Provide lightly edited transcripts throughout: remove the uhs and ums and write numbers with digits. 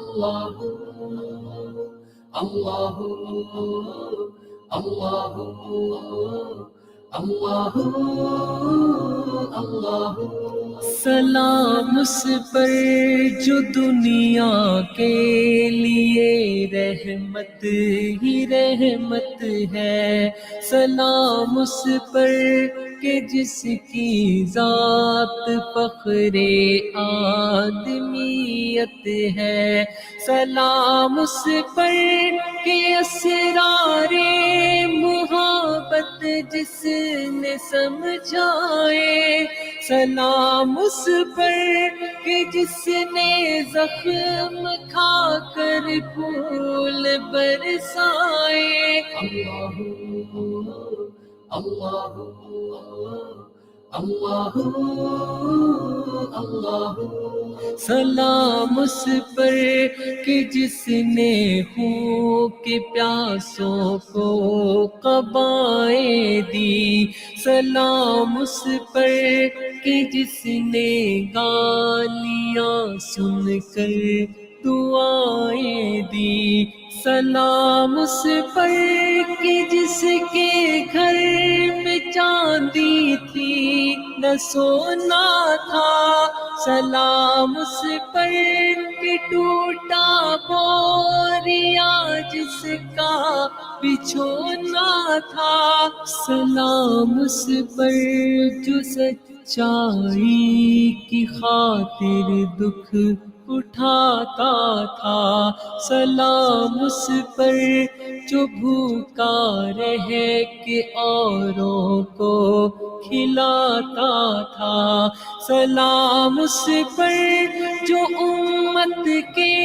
اللہ اللہ اللہ اللہ اللہ سلام اس پر جو دنیا کے لیے رحمت ہی رحمت ہے، سلام اس پر کہ جس کی ذات فخر آدمیت ہے، سلام اس پر کہ اسرار محبت جس نے سمجھائے، سلام اس پر کہ جس نے زخم کھا کر پھول برسائے، اللہ اللہ اللہ سلام اس پر کہ جس نے خون کے پیاسوں کو قبائیں دی، سلام اس پر کہ جس نے گالیاں سن کر دعائیں دی، سلام اس پر کہ جس کے گھر میں چاندی تھی نہ سونا تھا، سلام اس پر کہ ٹوٹا بوریا جس کا بچھونا تھا، سلام اس پر جو سچائی کی خاطر دکھ اٹھاتا تھا، سلام اس پر جو بھوکا رہ کے اوروں کو کھلاتا تھا، سلام اس پر جو امت کے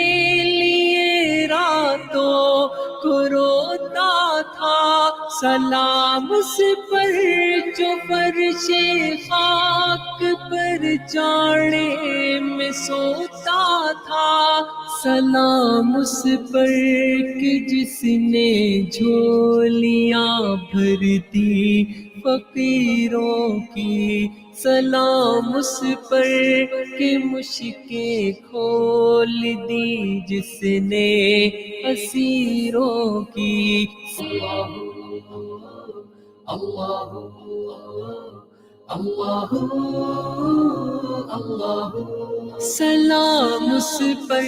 لیے راتوں کو روتا تھا، سلام اس پر جو فرش خاک پر چاڑے میں سوتا تھا، سلام اس پر کہ جس نے جھولیاں بھر دی فقیروں کی، سلام اس پر کہ مشکیں کھول دی جس نے اسیروں کی، اللہ اللہ اللہ سلام اس پر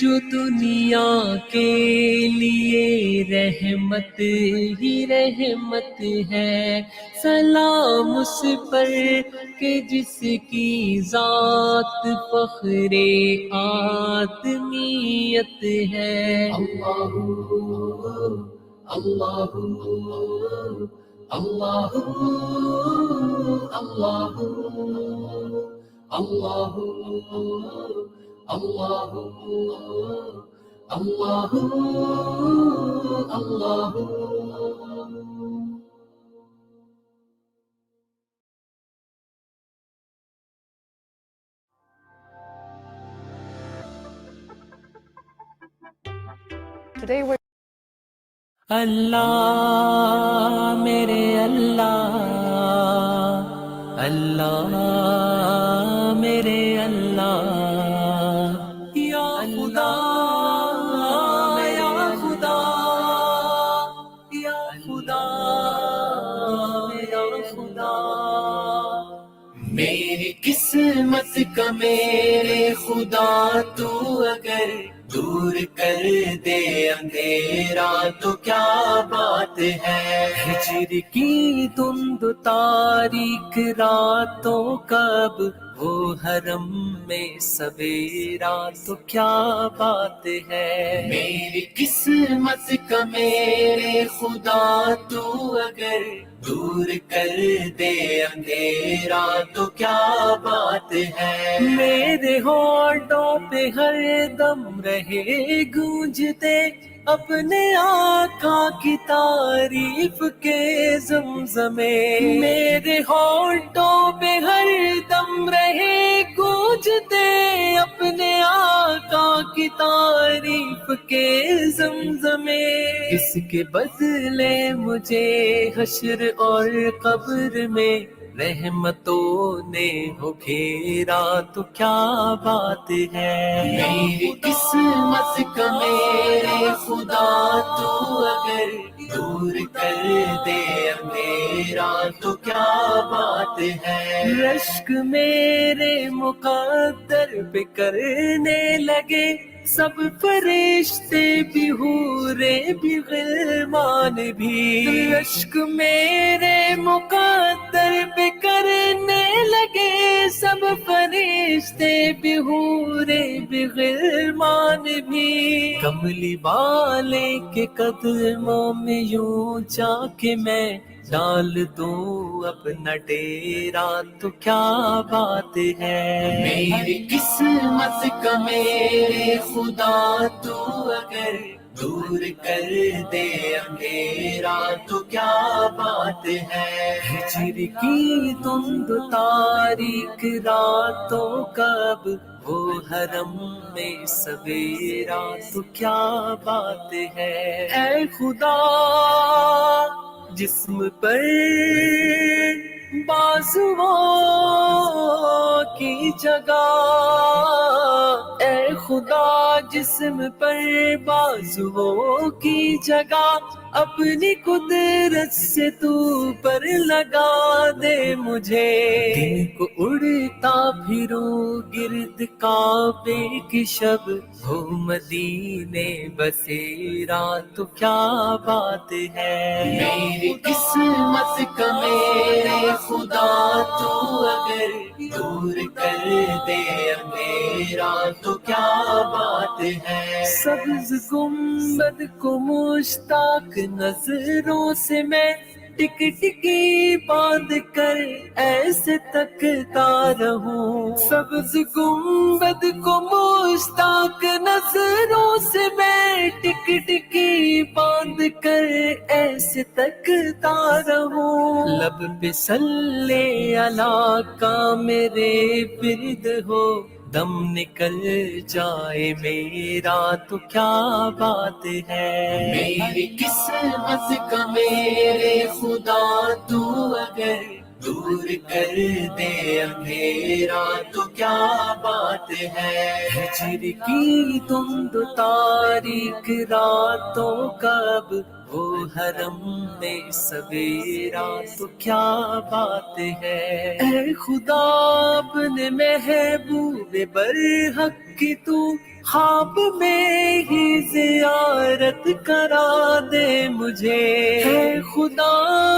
جو دنیا کے لیے رحمت ہی رحمت ہے، سلام اس پر کہ جس کی ذات فخر آدمیت ہے، اللہ اللہ اللہ اللہ اللہ اللہ اللہ اللہ Today we're اللہ میرے اللہ، اللہ میرے اللہ، یا خدا یا خدا یا خدا یا خدا، میری قسمت کا میرے خدا تو اگر دور کر دے اندھیرا تو کیا بات ہے، ہجر کی دھند تاریک راتوں کب وہ حرم میں سویرا تو کیا بات ہے، میری قسمت کا میرے خدا تو اگر دور کر دے اندھیرا تو کیا بات ہے، میرے ہونٹوں پہ ہر دم رہے گونجتے اپنے آقا کی تعریف کے زمزمے، میرے ہونٹوں پہ ہر دم رہے گونجتے اپنے آقا کی تعریف کے زمزمے، اس کے بدلے مجھے حشر اور قبر میں رحمتوں نے ہو گھیرا تو کیا بات ہے. میری قسمت کا میرے خدا تو اگر دور کر دے اندھیرا تو کیا بات ہے. رشک میرے مقدر پہ کرنے لگے سب فرشتے بھی حورے بھی غلمان بھی. اشک میرے مقدر پہ کرنے لگے سب فرشتے بھی حورے بھی غلمان بھی. کملی والے کے قدموں میں یوں جا کے میں ڈال دوں اپنا ڈیرا تو کیا بات ہے. میری قسمت کا میرے خدا تو اگر دور کر دے اندھیرا تو کیا بات ہے. ہجر کی دھند تاریک راتوں کب وہ حرم میں سویرا تو کیا بات ہے. اے خدا جسم پر بازوؤں کی جگہ، اے خدا جسم پر بازوؤں کی جگہ اپنی قدرت سے تو پر لگا دے مجھے. دن کو اڑتا پھروں گرد کعبے کی شب ہو مدینے بسیرا تو کیا بات ہے. میری قسمت کا میرے خدا تو اگر دور کر دے اندھیرا تو کیا بات ہے. سبز گنبد کو مشتاق نظروں سے میں ٹک ٹکی باندھ کر ایسے تکتا رہوں. سبز گنبد کو مشتاق نظروں سے میں ٹک ٹکی باندھ کر ایسے تکتا رہوں. لب پہ صلی اللہ کا میرے ورد ہو دم نکل جائے میرا تو کیا بات ہے. میری قسمت کا میرے خدا تو اگر دور کر دے اندھیرا تو کیا بات ہے. ہجر کی دھند تاریک راتوں کب وہ حرم میں سویرا تو کیا بات ہے. اے خدا اپنے محبوب برحق کی تو خواب میں ہی زیارت کرا دے مجھے. اے خدا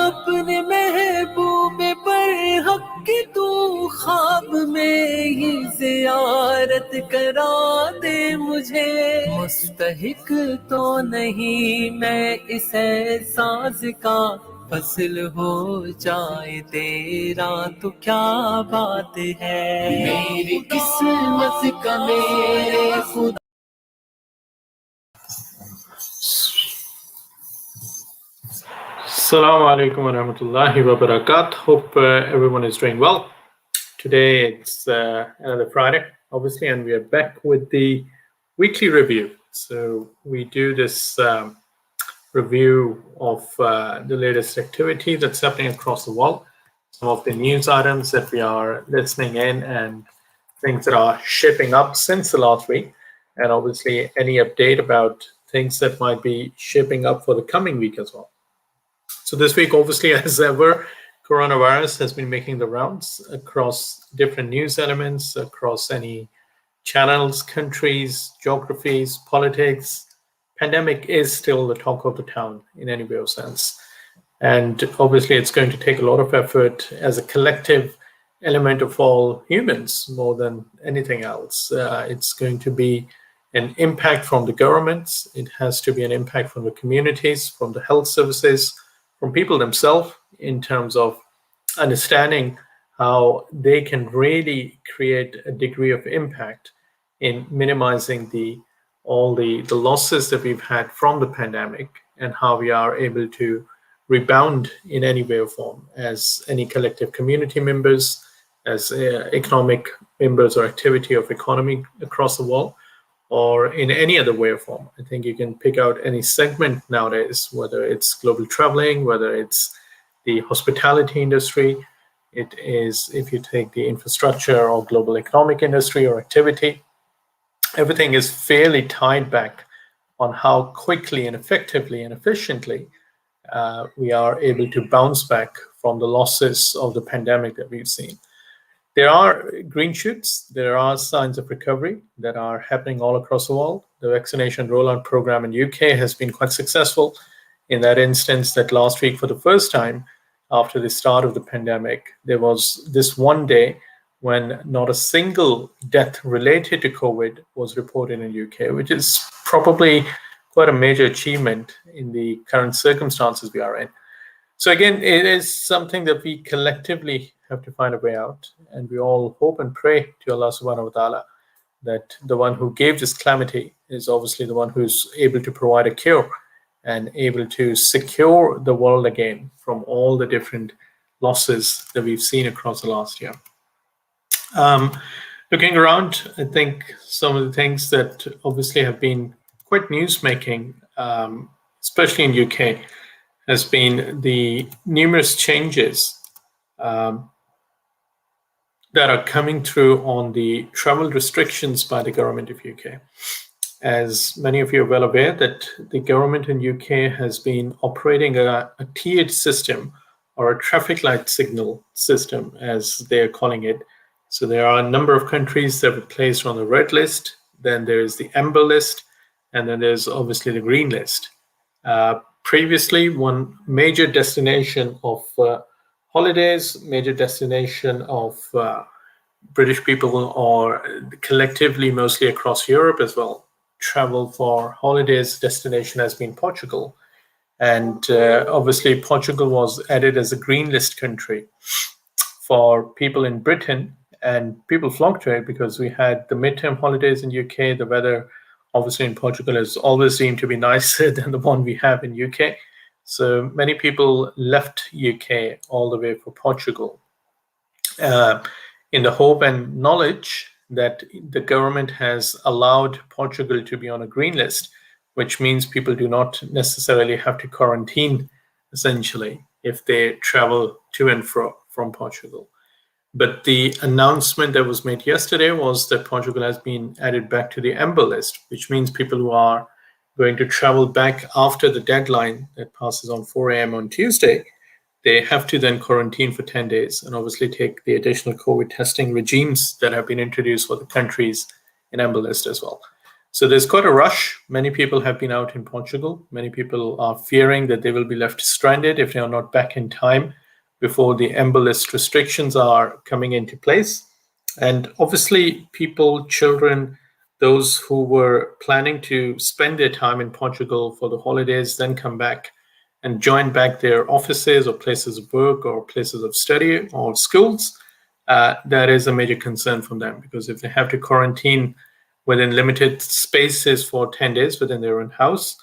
اپنے محبوب برحق کی تو خواب میں ہی زیارت کرا دے مجھے. مستحق تو نہیں میں اس احساس کا فصل ہو جائے تیرا تو کیا بات ہے. میری قسمت کا میرے خدا. Assalamu alaikum wa rahmatullahi wa barakatuh. Hope everyone is doing well. Today it's another Friday, obviously, and we are back with the weekly review. So we do this review of the latest activity that's happening across the world, some of the news items that we are listening in, and things that are shaping up since the last week, and obviously any update about things that might be shaping up for the coming week as well. So this week, obviously, as ever, coronavirus has been making the rounds across different news elements, across any channels, countries, geographies, politics. Pandemic is still the talk of the town in any way of sense. And obviously, it's going to take a lot of effort as a collective element of all humans more than anything else. It's going to be an impact from the governments. It has to be an impact from the communities, from the health services, from people themselves, in terms of understanding how they can really create a degree of impact in minimizing all the losses that we've had from the pandemic, and how we are able to rebound in any way or form as any collective community members, as economic members or activity of economy across the world, or in any other way or form. I think you can pick out any segment nowadays, whether it's global traveling, whether it's the hospitality industry, It is, if you take the infrastructure or global economic industry or activity, everything is fairly tied back on how quickly and effectively and efficiently we are able to bounce back from the losses of the pandemic that we've seen. There are green shoots. There are signs of recovery that are happening all across the world. The vaccination rollout program in UK has been quite successful in that instance that last week, for the first time after the start of the pandemic, there was this one day when not a single death related to COVID was reported in UK, which is probably quite a major achievement in the current circumstances we are in. So again, it is something that we collectively have to find a way out, and we all hope and pray to Allah subhanahu wa ta'ala that the one who gave this calamity is obviously the one who's able to provide a cure and able to secure the world again from all the different losses that we've seen across the last year. Looking around, I think some of the things that obviously have been quite newsmaking, especially in UK, has been the numerous changes that are coming through on the travel restrictions by the government of UK. As many of you are well aware that the government in UK has been operating a tiered system, or a traffic light signal system, as they're calling it. So there are a number of countries that were placed on the red list, then there's the amber list, and then there's obviously the green list. Previously, one major destination of holidays, major destination of British people, or collectively mostly across Europe as well, travel for holidays destination has been Portugal. And obviously Portugal was added as a green list country for people in Britain, and people flocked to it because we had the midterm holidays in UK. The weather obviously in Portugal is always deemed to be nicer than the one we have in UK. So many people left UK all the way for Portugal in the hope and knowledge that the government has allowed Portugal to be on a green list, which means people do not necessarily have to quarantine, essentially, if they travel to and from Portugal. But the announcement that was made yesterday was that Portugal has been added back to the amber list, which means people who are going to travel back after the deadline that passes on 4 a.m. on Tuesday, they have to then quarantine for 10 days and obviously take the additional COVID testing regimes that have been introduced for the countries in amber list as well. So there's quite a rush. Many people have been out in Portugal. Many people are fearing that they will be left stranded if they are not back in time before the amber list restrictions are coming into place. And obviously people, children, those who were planning to spend their time in Portugal for the holidays, then come back and join back their offices or places of work or places of study or schools, that is a major concern from them, because if they have to quarantine within limited spaces for 10 days within their own house,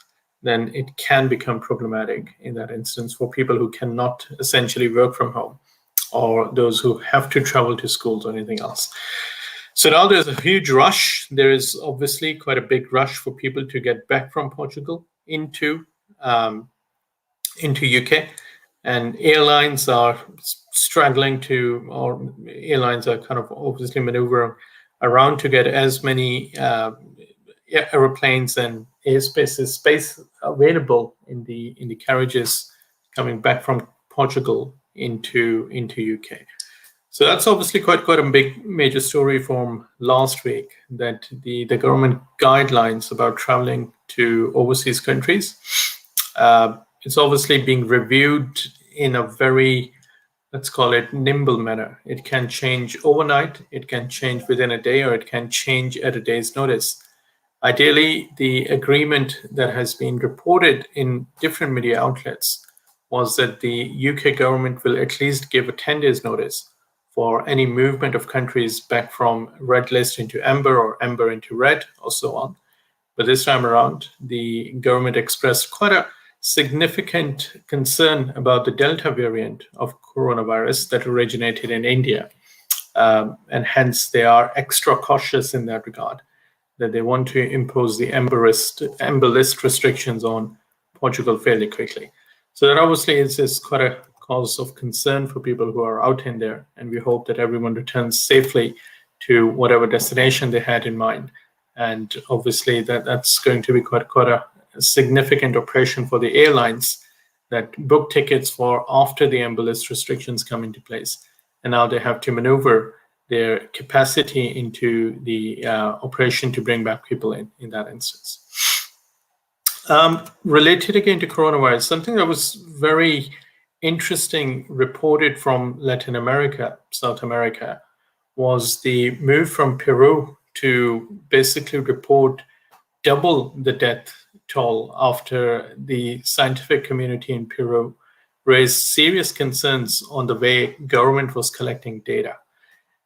then it can become problematic in that instance for people who cannot essentially work from home, or those who have to travel to schools or anything else. So now there's a huge rush. There is obviously quite a big rush for people to get back from Portugal into UK, and airlines are struggling to, or airlines are kind of obviously maneuvering around to get as many aeroplanes and airspace space available in the carriages coming back from Portugal into UK. So that's obviously quite a big major story from last week, that the government guidelines about traveling to overseas countries, it's obviously being reviewed in a very, let's call it, nimble manner. It can change overnight, it can change within a day, or it can change at a day's notice. Ideally, the agreement that has been reported in different media outlets was that the UK government will at least give a 10 days notice for any movement of countries back from red list into amber or amber into red or so on. But this time around, the government expressed quite a significant concern about the Delta variant of coronavirus that originated in India. And hence they are extra cautious in that regard, that they want to impose the amber list restrictions on Portugal fairly quickly. So that obviously is quite cause of concern for people who are out in there. And we hope that everyone returns safely to whatever destination they had in mind. And obviously that's going to be quite a significant operation for the airlines that book tickets for after the embolus restrictions come into place. And now they have to maneuver their capacity into the operation to bring back people in that instance. Related again to coronavirus, something that was very interesting reported from Latin America, South America, was the move from Peru to basically report double the death toll after the scientific community in Peru raised serious concerns on the way government was collecting data.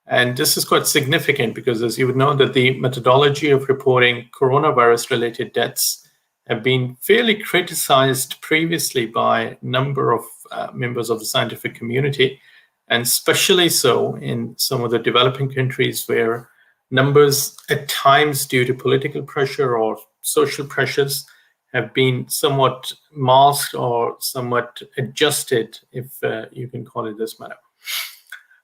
And this is quite significant because, as you would know, that the methodology of reporting coronavirus-related deaths have been fairly criticized previously by a number of members of the scientific community, and especially so in some of the developing countries where numbers at times due to political pressure or social pressures have been somewhat masked or somewhat adjusted, if you can call it this manner.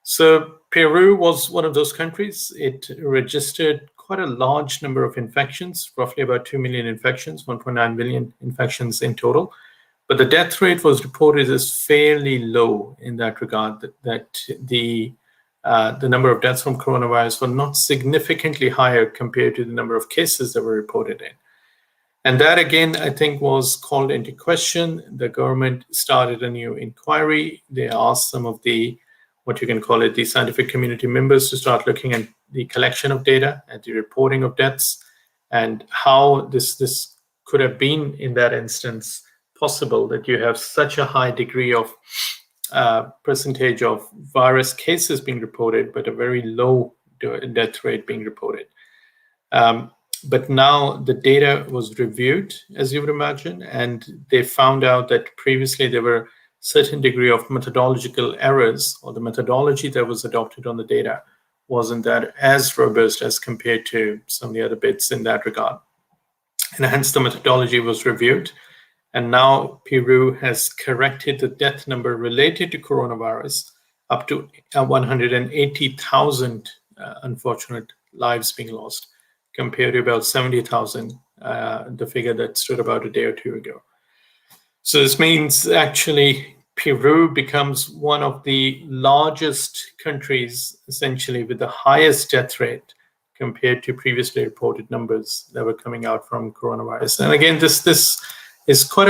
So Peru was one of those countries. It registered quite a large number of infections, roughly about 2 million infections, 1.9 million infections in total. But the death rate was reported as fairly low in that regard, that the number of deaths from coronavirus were not significantly higher compared to the number of cases that were reported in. And that, again, I think was called into question. The government started a new inquiry. They asked some of the, what you can call it, the scientific community members to start looking at the collection of data, at the reporting of deaths, and how this could have been, in that instance, possible that you have such a high degree of percentage of virus cases being reported, but a very low death rate being reported. But now the data was reviewed, as you would imagine, and they found out that previously there were certain degree of methodological errors, or the methodology that was adopted on the data wasn't that as robust as compared to some of the other bits in that regard. And hence the methodology was reviewed. And now Peru has corrected the death number related to coronavirus up to 180,000 unfortunate lives being lost, compared to about 70,000, the figure that stood about a day or two ago. So this means actually Peru becomes one of the largest countries, essentially, with the highest death rate compared to previously reported numbers that were coming out from coronavirus. And again, this is quite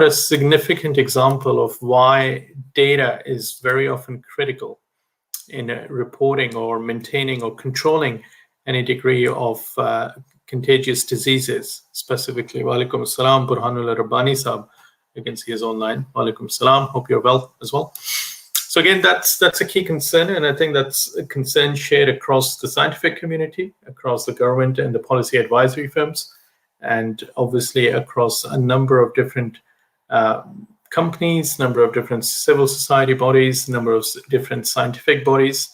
a significant example of why data is very often critical in reporting or maintaining or controlling any degree of contagious diseases. Specifically, Walaikum Assalam, Burhanullah Rabbani Sahab, you can see is online. Walaikum Assalam, hope you're well as well. So again, that's a key concern, and I think that's a concern shared across the scientific community, across the government and the policy advisory firms, and obviously across a number of different companies, number of different civil society bodies, number of different scientific bodies,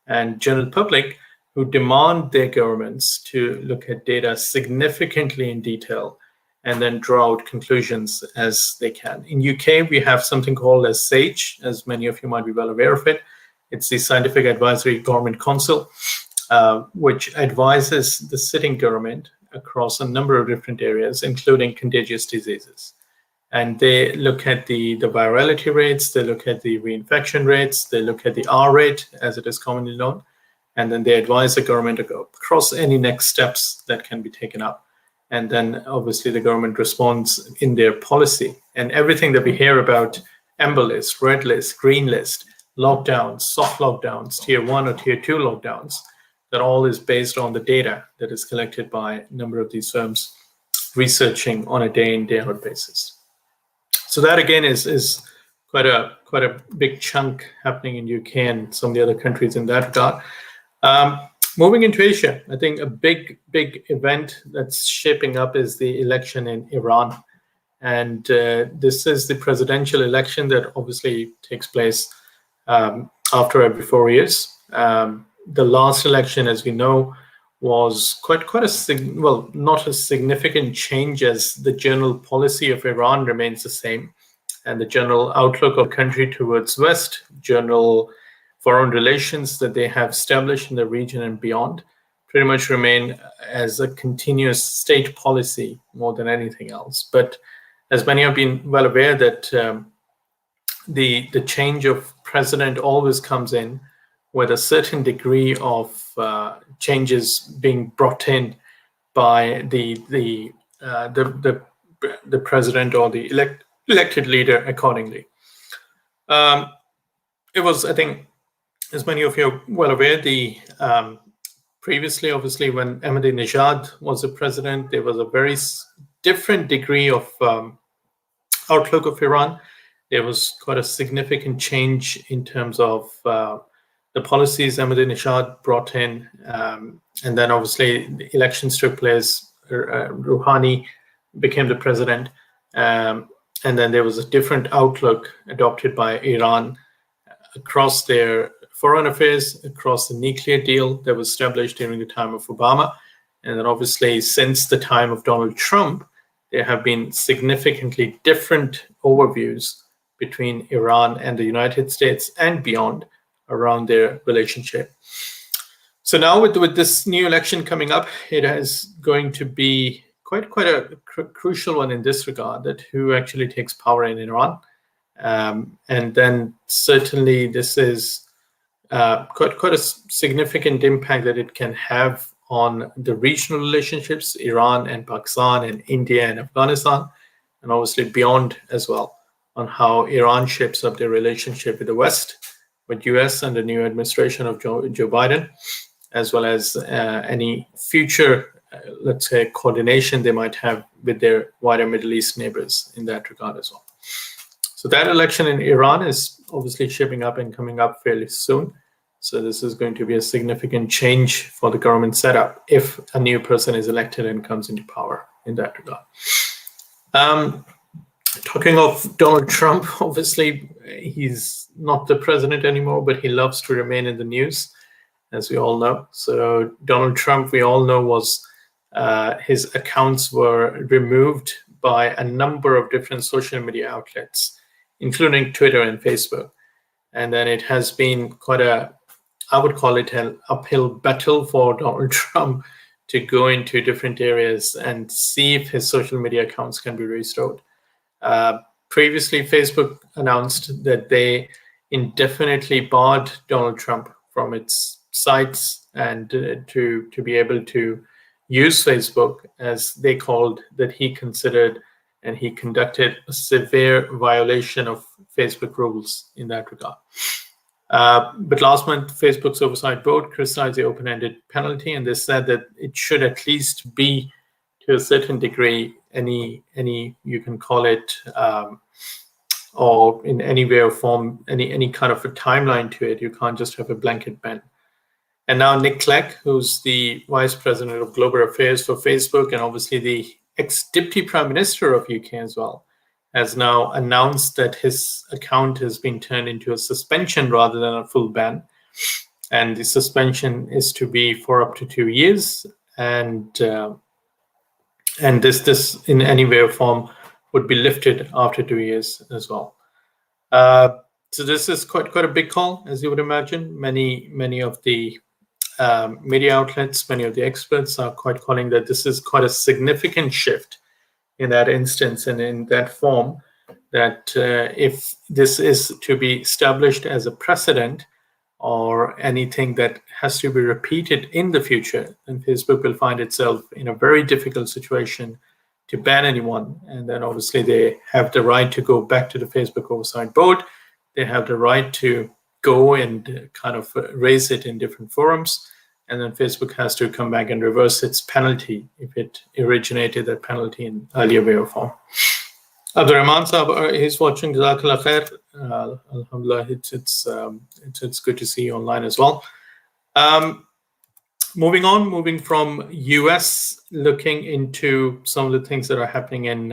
and general public who demand their governments to look at data significantly in detail and then draw out conclusions as they can. In UK, we have something called as SAGE, as many of you might be well aware of it. It's the Scientific Advisory Government Council, which advises the sitting government across a number of different areas, including contagious diseases. And they look at the virality rates, they look at the reinfection rates, they look at the R rate, as it is commonly known, and then they advise the government to go across any next steps that can be taken up. And then obviously the government responds in their policy. And everything that we hear about, amber list, red list, green list, lockdowns, soft lockdowns, tier 1 or tier 2 lockdowns, that all is based on the data that is collected by a number of these firms researching on a day in, day out basis. So that again is quite a big chunk happening in UK and some of the other countries in that regard. Moving into Asia, I think a big event that's shaping up is the election in Iran. And this is the presidential election that obviously takes place after every 4 years. The last election, as we know, was quite not a significant change, as the general policy of Iran remains the same. and the general outlook of the country towards West, general foreign relations that they have established in the region and beyond, pretty much remain as a continuous state policy more than anything else. But as many have been well aware that the change of president always comes in with a certain degree of changes being brought in by the president or the elected leader accordingly. It was, I think, as many of you are well aware, the previously, obviously, when Ahmadinejad was the president, there was a very different degree of outlook of Iran. There was quite a significant change in terms of the policies Ahmadinejad brought in. And then obviously the elections took place. Rouhani became the president. And then there was a different outlook adopted by Iran across their foreign affairs, across the nuclear deal that was established during the time of Obama. And then obviously since the time of Donald Trump, there have been significantly different overviews between Iran and the United States and beyond around their relationship. So now with this new election coming up, it is going to be quite a crucial one in this regard, that who actually takes power in Iran. And then certainly this is quite a significant impact that it can have on the regional relationships, Iran and Pakistan and India and Afghanistan, and obviously beyond as well, on how Iran shapes up their relationship with the West, with US and the new administration of Joe Biden, as well as any future, let's say, coordination they might have with their wider Middle East neighbors in that regard as well. So that election in Iran is obviously shaping up and coming up fairly soon. So this is going to be a significant change for the government setup if a new person is elected and comes into power in that regard. Talking of Donald Trump, obviously he's not the president anymore, but he loves to remain in the news, as we all know. So Donald Trump, we all know, was his accounts were removed by a number of different social media outlets, including Twitter and Facebook. And then it has been quite I would call it an uphill battle for Donald Trump to go into different areas and see if his social media accounts can be restored. Previously, Facebook announced that they indefinitely barred Donald Trump from its sites and to be able to use Facebook, as they called that he considered and he conducted a severe violation of Facebook rules in that regard. But last month, Facebook's oversight board criticized the open-ended penalty, and they said that it should at least be, to a certain degree, any you can call it, or in any way or form, any kind of a timeline to it. You can't just have a blanket ban. And now Nick Clegg, who's the vice president of global affairs for Facebook, and obviously the ex-deputy prime minister of UK as well, has now announced that his account has been turned into a suspension rather than a full ban. And the suspension is to be for up to 2 years. And this in any way or form would be lifted after 2 years as well. So this is quite a big call, as you would imagine. Many of the media outlets, many of the experts are quite calling that this is quite a significant shift in that instance and in that form, that if this is to be established as a precedent or anything that has to be repeated in the future, then Facebook will find itself in a very difficult situation to ban anyone. And then obviously they have the right to go back to the Facebook oversight board. They have the right to go and kind of raise it in different forums. And then Facebook has to come back and reverse its penalty if it originated that penalty in earlier way or form. Abdurrahman Sahab, he's watching. Jazakallah khair. Alhamdulillah, it's good to see you online as well. Moving from US, looking into some of the things that are happening in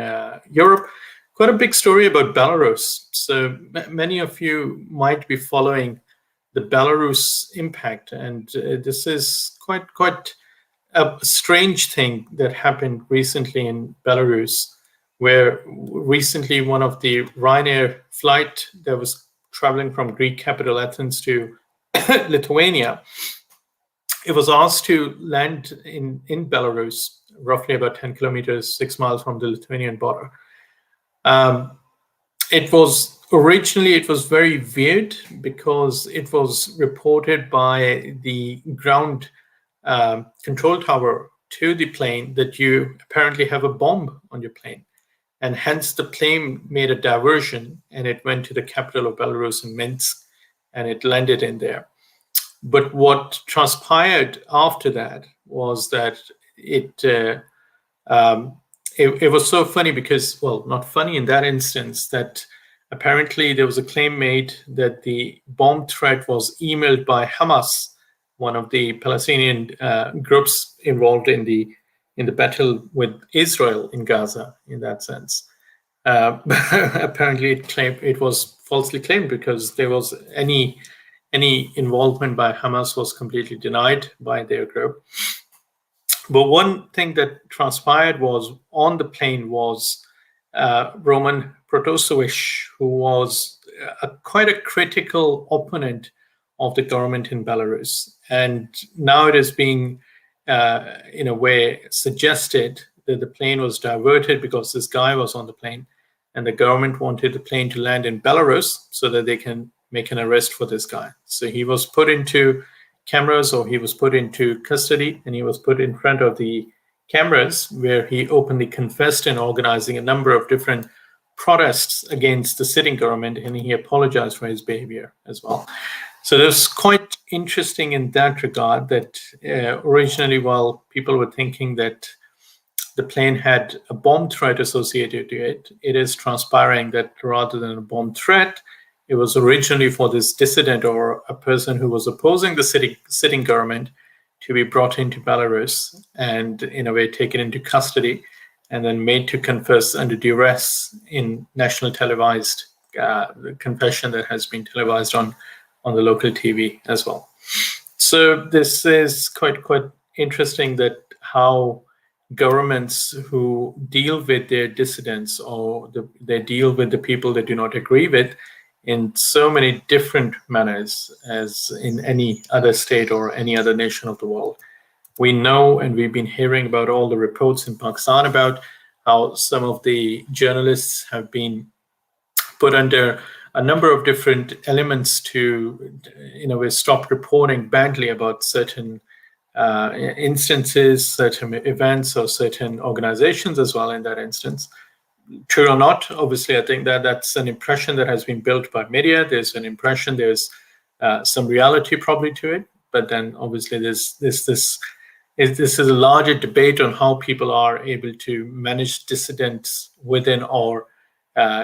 Europe. Quite a big story about Belarus. So many of you might be following the Belarus impact, and this is quite a strange thing that happened recently in Belarus, where recently one of the Ryanair flight that was traveling from Greek capital Athens to Lithuania, it was asked to land in Belarus, roughly about 10 kilometers, 6 miles from the Lithuanian border. It was very weird because it was reported by the ground control tower to the plane that you apparently have a bomb on your plane. And hence the plane made a diversion and it went to the capital of Belarus in Minsk and it landed in there. But what transpired after that was that it was so funny because, well, not funny in that instance, that apparently there was a claim made that the bomb threat was emailed by Hamas, one of the Palestinian groups involved in the battle with Israel in Gaza. In that sense, apparently it was falsely claimed because there was any involvement by Hamas was completely denied by their group. But one thing that transpired was on the plane was Roman Protasevich, who was quite a critical opponent of the government in Belarus. And now it is being, in a way, suggested that the plane was diverted because this guy was on the plane and the government wanted the plane to land in Belarus so that they can make an arrest for this guy. So he was put into cameras, or he was put into custody, and he was put in front of the cameras where he openly confessed in organizing a number of different protests against the sitting government, and he apologized for his behavior as well. So it was quite interesting in that regard that originally, while people were thinking that the plane had a bomb threat associated to it, it is transpiring that rather than a bomb threat, it was originally for this dissident or a person who was opposing the sitting government to be brought into Belarus and in a way taken into custody and then made to confess under duress in national televised confession that has been televised on the local TV as well. So this is quite interesting that how governments who deal with their dissidents or they deal with the people they do not agree with in so many different manners as in any other state or any other nation of the world. We know, and we've been hearing about all the reports in Pakistan about how some of the journalists have been put under a number of different elements to, in a way, stop reporting badly about certain instances, certain events, or certain organizations as well in that instance. True or not, obviously, I think that's an impression that has been built by media. There's an impression, there's some reality probably to it, but then obviously this is a larger debate on how people are able to manage dissidents within or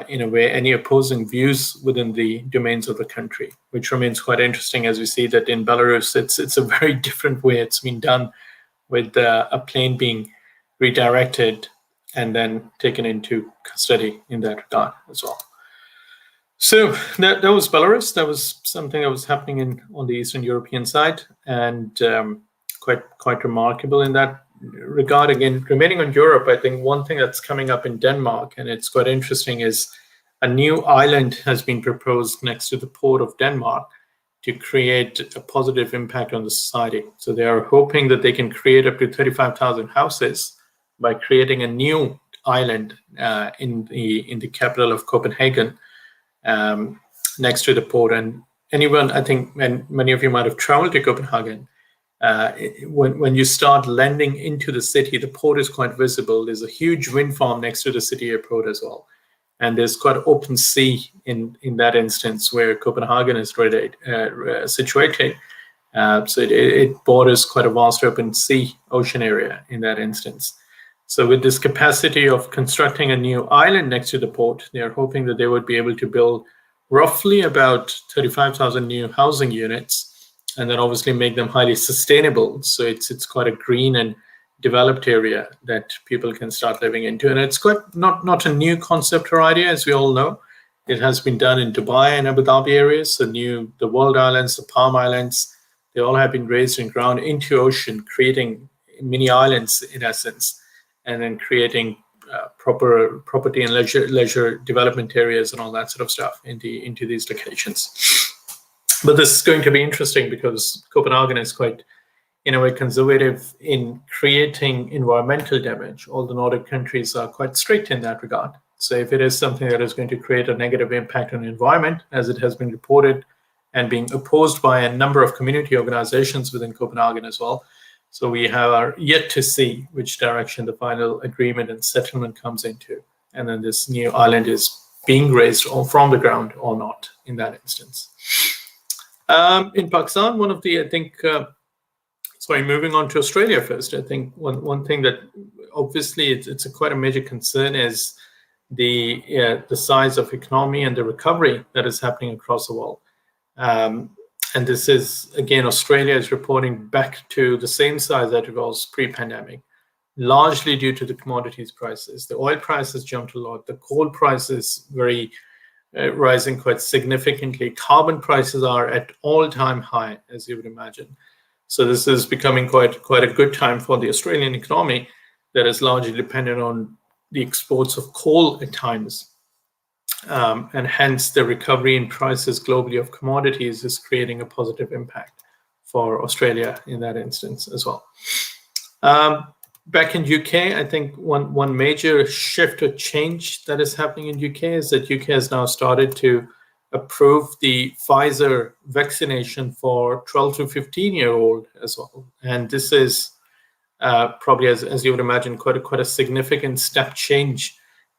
in a way any opposing views within the domains of the country, which remains quite interesting as we see that in Belarus it's a very different way it's been done, with a plane being redirected and then taken into custody in that regard as well. So that was Belarus. That was something that was happening on the Eastern European side, and quite remarkable in that regard. Again, remaining on Europe, I think one thing that's coming up in Denmark, and it's quite interesting, is a new island has been proposed next to the port of Denmark to create a positive impact on the society. So they are hoping that they can create up to 35,000 houses by creating a new island in the capital of Copenhagen, next to the port. And anyone, I think, and many of you might have traveled to Copenhagen, when you start landing into the city, the port is quite visible. There's a huge wind farm next to the city airport as well. And there's quite open sea in that instance where Copenhagen is situated. So it borders quite a vast open sea, ocean area in that instance. So with this capacity of constructing a new island next to the port, they are hoping that they would be able to build roughly about 35,000 new housing units, and then obviously make them highly sustainable. So it's quite a green and developed area that people can start living into. And it's quite not a new concept or idea, as we all know. It has been done in Dubai and Abu Dhabi areas, the World Islands, the Palm Islands. They all have been raised and ground into ocean, creating mini islands in essence, and then creating proper property and leisure development areas and all that sort of stuff into these locations. But this is going to be interesting because Copenhagen is quite, in a way, conservative in creating environmental damage. All the Nordic countries are quite strict in that regard. So if it is something that is going to create a negative impact on the environment, as it has been reported and being opposed by a number of community organizations within Copenhagen as well. So we are yet to see which direction the final agreement and settlement comes into. And then this new island is being raised from the ground or not in that instance. In Pakistan, one of the, I think, moving on to Australia first, I think one thing that obviously it's quite a major concern is the size of economy and the recovery that is happening across the world. And this is, again, Australia is reporting back to the same size that it was pre-pandemic, largely due to the commodities prices. The oil prices jumped a lot. The coal prices rising quite significantly. Carbon prices are at all-time high, as you would imagine. So this is becoming quite a good time for the Australian economy that is largely dependent on the exports of coal at times. And hence the recovery in prices globally of commodities is creating a positive impact for Australia in that instance as well. Back in UK, I think one major shift or change that is happening in UK is that UK has now started to approve the Pfizer vaccination for 12 to 15-year-old as well. And this is probably, as you would imagine, quite a significant step change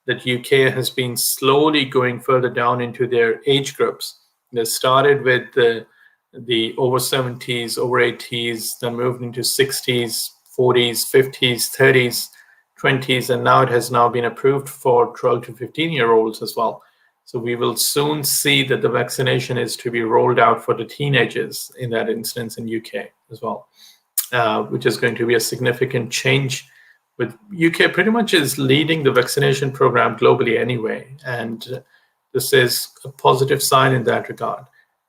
that UK has been slowly going further down into their age groups. They started with the over 70s, over 80s, then moved into 60s, 40s, 50s, 30s, 20s, and now it has now been approved for 12 to 15-year-olds as well. So we will soon see that the vaccination is to be rolled out for the teenagers in that instance in UK as well, which is going to be a significant change. With UK pretty much is leading the vaccination program globally anyway, and this is a positive sign in that regard,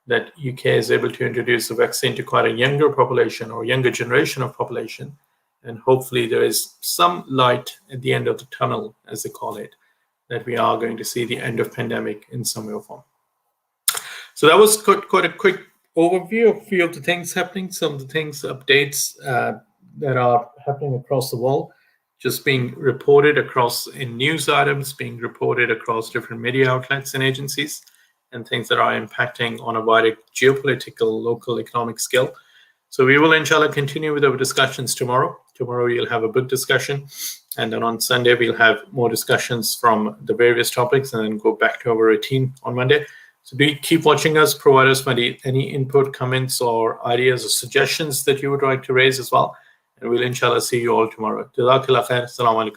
that UK is able to introduce the vaccine to quite a younger population or younger generation of population, and hopefully there is some light at the end of the tunnel, as they call it, that we are going to see the end of pandemic in some way or form. So that was quite a quick overview of a few of the things happening, some of the things, updates that are happening across the world, just being reported across in news items, being reported across different media outlets and agencies, and things that are impacting on a wider geopolitical, local economic scale. So we will, inshallah, continue with our discussions tomorrow. Tomorrow we'll have a book discussion, and then on Sunday we'll have more discussions from the various topics, and then go back to our routine on Monday. So do keep watching us, provide us with any input, comments, or ideas or suggestions that you would like to raise as well. And we'll inshallah see you all tomorrow. Jazakallah khair. Assalamu alaikum.